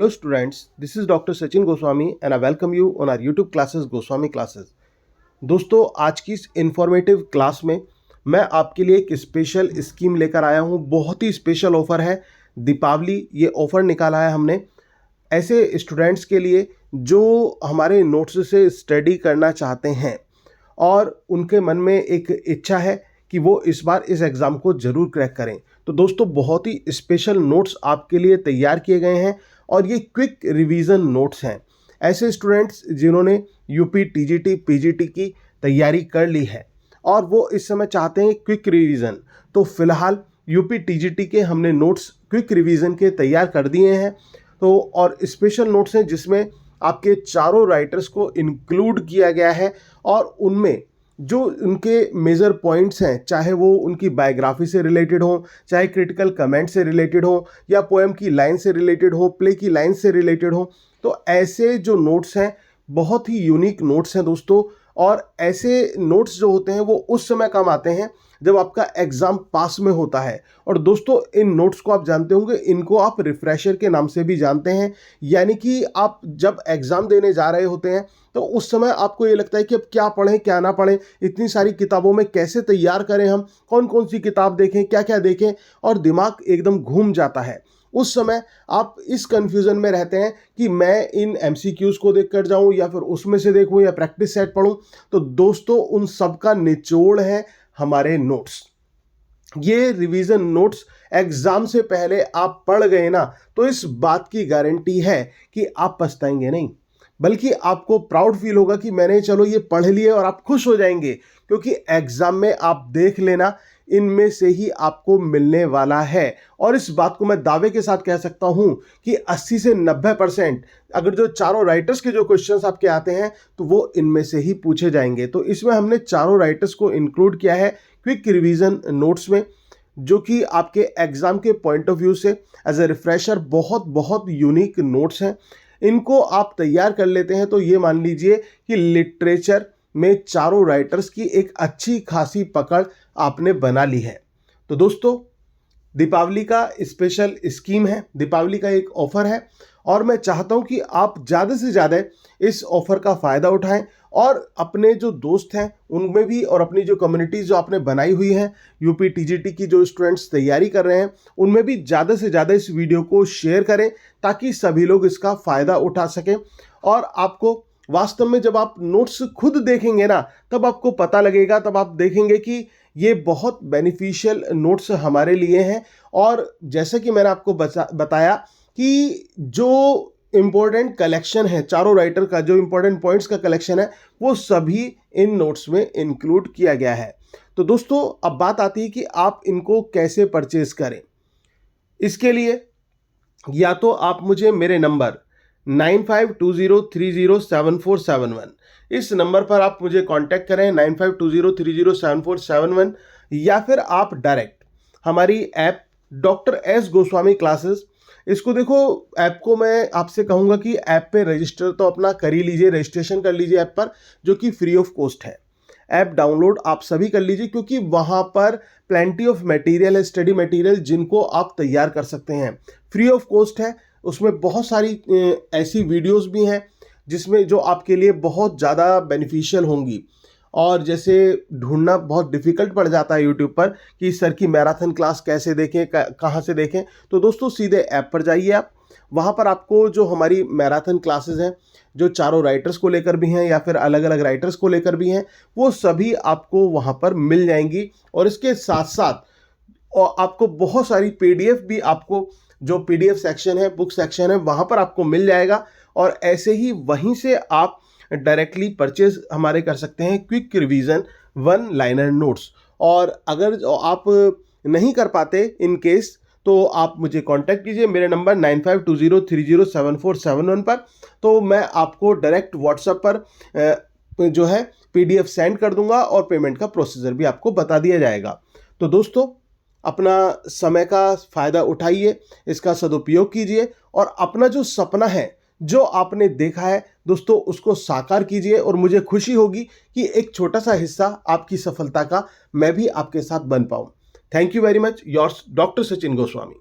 Hello students, this is Dr. Sachin Goswami and I welcome you on our YouTube classes Goswami Classes। दोस्तों आज की इस informative class में मैं आपके लिए एक स्पेशल स्कीम लेकर आया हूँ। बहुत ही स्पेशल ऑफ़र है, दीपावली ये ऑफ़र निकाला है हमने ऐसे स्टूडेंट्स के लिए जो हमारे नोट्स से स्टडी करना चाहते हैं और उनके मन में एक इच्छा है कि वो इस बार इस एग्ज़ाम को ज़रूर क्रैक करें। तो दोस्तों बहुत ही स्पेशल नोट्स आपके लिए तैयार किए गए हैं और ये क्विक रिवीजन नोट्स हैं। ऐसे स्टूडेंट्स जिन्होंने यूपी टीजीटी पीजीटी की तैयारी कर ली है और वो इस समय चाहते हैं क्विक रिवीजन, तो फिलहाल यूपी टीजीटी के हमने नोट्स क्विक रिवीजन के तैयार कर दिए हैं। तो और स्पेशल नोट्स हैं जिसमें आपके चारों राइटर्स को इंक्लूड किया गया है और उनमें जो उनके मेजर पॉइंट्स हैं, चाहे वो उनकी बायोग्राफी से रिलेटेड हो, चाहे क्रिटिकल कमेंट से रिलेटेड हो, या पोएम की लाइन से रिलेटेड हो, प्ले की लाइन से रिलेटेड हो, तो ऐसे जो नोट्स हैं बहुत ही यूनिक नोट्स हैं दोस्तों। और ऐसे नोट्स जो होते हैं वो उस समय काम आते हैं जब आपका एग्ज़ाम पास में होता है। और दोस्तों इन नोट्स को आप जानते होंगे, इनको आप रिफ्रेशर के नाम से भी जानते हैं, यानी कि आप जब एग्ज़ाम देने जा रहे होते हैं तो उस समय आपको ये लगता है कि अब क्या पढ़ें क्या ना पढ़ें, इतनी सारी किताबों में कैसे तैयार करें, हम कौन कौन सी किताब देखें, क्या क्या देखें, और दिमाग एकदम घूम जाता है। उस समय आप इस कन्फ्यूज़न में रहते हैं कि मैं इन एमसीक्यूज़ को देख कर जाऊँ या फिर उसमें से देखूँ या प्रैक्टिस सेट पढ़ूँ। तो दोस्तों उन सब का निचोड़ है हमारे नोट्स। ये रिवीजन नोट्स एग्ज़ाम से पहले आप पढ़ गए ना, तो इस बात की गारंटी है कि आप पछताएंगे नहीं, बल्कि आपको प्राउड फील होगा कि मैंने चलो ये पढ़ लिए, और आप खुश हो जाएंगे क्योंकि एग्ज़ाम में आप देख लेना इनमें से ही आपको मिलने वाला है। और इस बात को मैं दावे के साथ कह सकता हूं कि 80 से 90% अगर जो चारों राइटर्स के जो क्वेश्चंस आपके आते हैं तो वो इनमें से ही पूछे जाएंगे। तो इसमें हमने चारों राइटर्स को इंक्लूड किया है क्विक रिवीजन नोट्स में, जो कि आपके एग्ज़ाम के पॉइंट ऑफ व्यू से एज ए रिफ्रेशर बहुत बहुत यूनिक नोट्स हैं। इनको आप तैयार कर लेते हैं तो ये मान लीजिए कि लिटरेचर में चारों राइटर्स की एक अच्छी खासी पकड़ आपने बना ली है। तो दोस्तों दीपावली का स्पेशल स्कीम है, दीपावली का एक ऑफ़र है और मैं चाहता हूं कि आप ज़्यादा से ज़्यादा इस ऑफ़र का फ़ायदा उठाएं और अपने जो दोस्त हैं उनमें भी, और अपनी जो कम्युनिटीज़ जो आपने बनाई हुई हैं यूपी टीजीटी की जो स्टूडेंट्स तैयारी कर रहे हैं उनमें भी ज़्यादा से ज़्यादा इस वीडियो को शेयर करें ताकि सभी लोग इसका फ़ायदा उठा सकें। और आपको वास्तव में जब आप नोट्स खुद देखेंगे ना, तब आपको पता लगेगा, तब आप देखेंगे कि ये बहुत बेनिफिशियल नोट्स हमारे लिए हैं। और जैसे कि मैंने आपको बताया कि जो इम्पोर्टेंट कलेक्शन है चारों राइटर का, जो इम्पोर्टेंट पॉइंट्स का कलेक्शन है, वो सभी इन नोट्स में इंक्लूड किया गया है। तो दोस्तों अब बात आती है कि आप इनको कैसे परचेज करें। इसके लिए या तो आप मुझे मेरे नंबर 9520307471 इस नंबर पर आप मुझे कांटेक्ट करें, 9520307471, या फिर आप डायरेक्ट हमारी app doctor S Goswami classes, इसको देखो, ऐप को मैं आपसे कहूँगा कि ऐप पे रजिस्टर तो अपना कर ही लीजिए, रजिस्ट्रेशन कर लीजिए ऐप पर, जो कि फ्री ऑफ कॉस्ट है। ऐप डाउनलोड आप सभी कर लीजिए क्योंकि वहाँ पर प्लेंटी ऑफ मटेरियल है, स्टडी मटेरियल, जिनको आप तैयार कर सकते हैं। फ्री ऑफ कॉस्ट है, उसमें बहुत सारी ऐसी वीडियोस भी हैं जिसमें जो आपके लिए बहुत ज़्यादा बेनिफिशियल होंगी। और जैसे ढूंढना बहुत डिफ़िकल्ट पड़ जाता है यूट्यूब पर कि सर की मैराथन क्लास कैसे देखें, कहाँ से देखें, तो दोस्तों सीधे ऐप पर जाइए आप। वहाँ पर आपको जो हमारी मैराथन क्लासेस हैं, जो चारों राइटर्स को लेकर भी हैं या फिर अलग अलग राइटर्स को लेकर भी हैं, वो सभी आपको वहाँ पर मिल जाएंगी। और इसके साथ साथ और आपको बहुत सारी पीडीएफ भी, आपको जो पीडीएफ सेक्शन है, बुक सेक्शन है, वहाँ पर आपको मिल जाएगा। और ऐसे ही वहीं से आप डायरेक्टली परचेज हमारे कर सकते हैं quick revision one liner notes. और अगर आप नहीं कर पाते इन केस, तो आप मुझे कांटेक्ट कीजिए मेरे नंबर 9520307471 पर, तो मैं आपको डायरेक्ट व्हाट्सएप पर जो है पीडीएफ सेंड कर दूंगा और पेमेंट का प्रोसीजर भी आपको बता दिया जाएगा। तो दोस्तों अपना समय का फ़ायदा उठाइए, इसका सदुपयोग कीजिए और अपना जो सपना है, जो आपने देखा है दोस्तों, उसको साकार कीजिए। और मुझे खुशी होगी कि एक छोटा सा हिस्सा आपकी सफलता का मैं भी आपके साथ बन पाऊँ। Thank you very much, yours doctor Sachin Goswami.